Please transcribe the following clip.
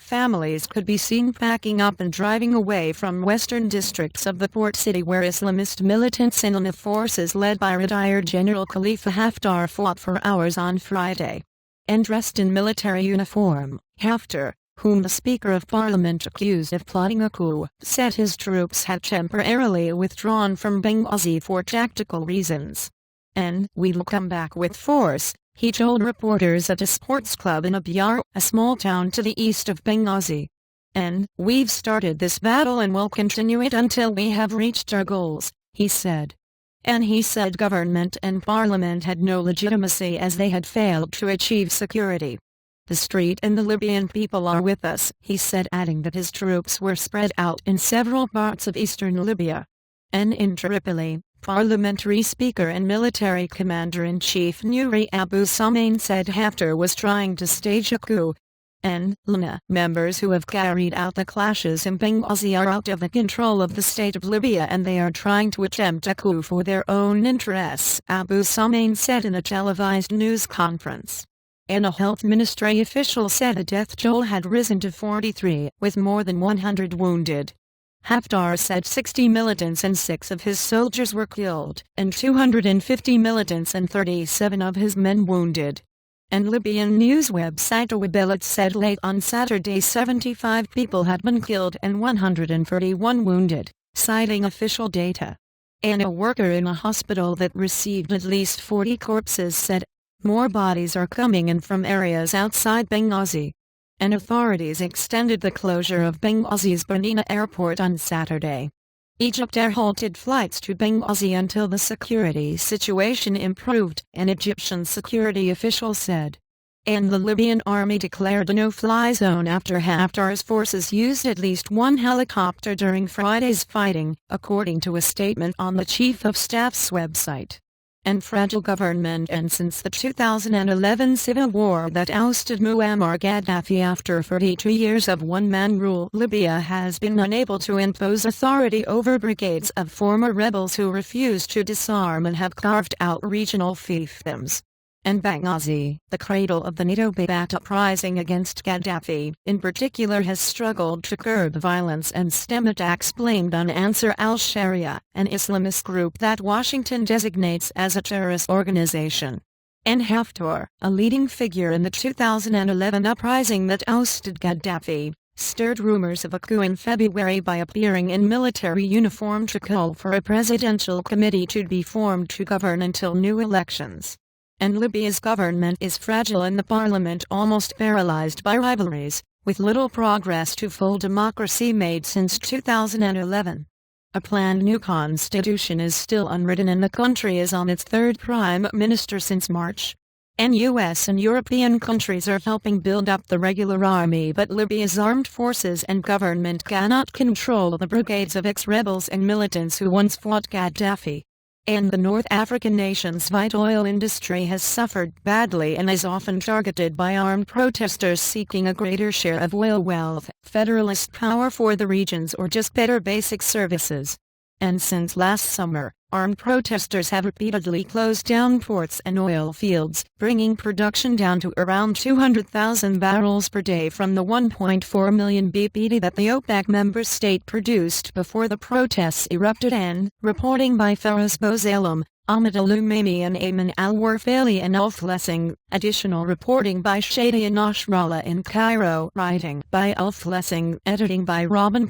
families could be seen packing up and driving away from western districts of the port city where Islamist militants and the forces led by retired General Khalifa Haftar fought for hours on Friday. And dressed in military uniform, Haftar, whom the Speaker of Parliament accused of plotting a coup, said his troops had temporarily withdrawn from Benghazi for tactical reasons. "And we'll come back with force," he told reporters at a sports club in Abyar, a small town to the east of Benghazi. "And we've started this battle and will continue it until we have reached our goals," he said. And he said government and parliament had no legitimacy as they had failed to achieve security. "The street and the Libyan people are with us," he said, adding that his troops were spread out in several parts of eastern Libya. And in Tripoli, parliamentary speaker and military commander-in-chief Nuri Abu Sahmain said Haftar was trying to stage a coup. And LNA members who have carried out the clashes in Benghazi are out of the control of the state of Libya and they are trying to attempt a coup for their own interests, Abu Sahmain said in a televised news conference. And a health ministry official said the death toll had risen to 43, with more than 100 wounded. Haftar said 60 militants and 6 of his soldiers were killed, and 250 militants and 37 of his men wounded. And Libyan news website Abyar said late on Saturday 75 people had been killed and 131 wounded, citing official data. And a worker in a hospital that received at least 40 corpses said, "More bodies are coming in from areas outside Benghazi." And authorities extended the closure of Benghazi's Benina airport on Saturday. Egypt Air halted flights to Benghazi until the security situation improved, an Egyptian security official said. And the Libyan army declared a no-fly zone after Haftar's forces used at least one helicopter during Friday's fighting, according to a statement on the Chief of Staff's website. And fragile government. And since the 2011 civil war that ousted Muammar Gaddafi after 42 years of one-man rule, Libya has been unable to impose authority over brigades of former rebels who refuse to disarm and have carved out regional fiefdoms. And Benghazi, the cradle of the NATO-backed uprising against Gaddafi, in particular has struggled to curb violence and stem attacks blamed on Ansar al-Sharia, an Islamist group that Washington designates as a terrorist organization. And Haftar, a leading figure in the 2011 uprising that ousted Gaddafi, stirred rumors of a coup in February by appearing in military uniform to call for a presidential committee to be formed to govern until new elections. And Libya's government is fragile and the parliament almost paralyzed by rivalries, with little progress to full democracy made since 2011. A planned new constitution is still unwritten and the country is on its third prime minister since March. And US and European countries are helping build up the regular army, but Libya's armed forces and government cannot control the brigades of ex-rebels and militants who once fought Gaddafi. And the North African nation's vital oil industry has suffered badly and is often targeted by armed protesters seeking a greater share of oil wealth, federalist power for the regions, or just better basic services. And since last summer, armed protesters have repeatedly closed down ports and oil fields, bringing production down to around 200,000 barrels per day from the 1.4 million BPD that the OPEC member state produced before the protests erupted. And, reporting by Faraz Bouzalim, Ahmed Al-Umaimi and Ayman Al-Warfali and Al-Flessing, additional reporting by Shadi and Nasrallah in Cairo, writing by Al-Flessing, editing by Robin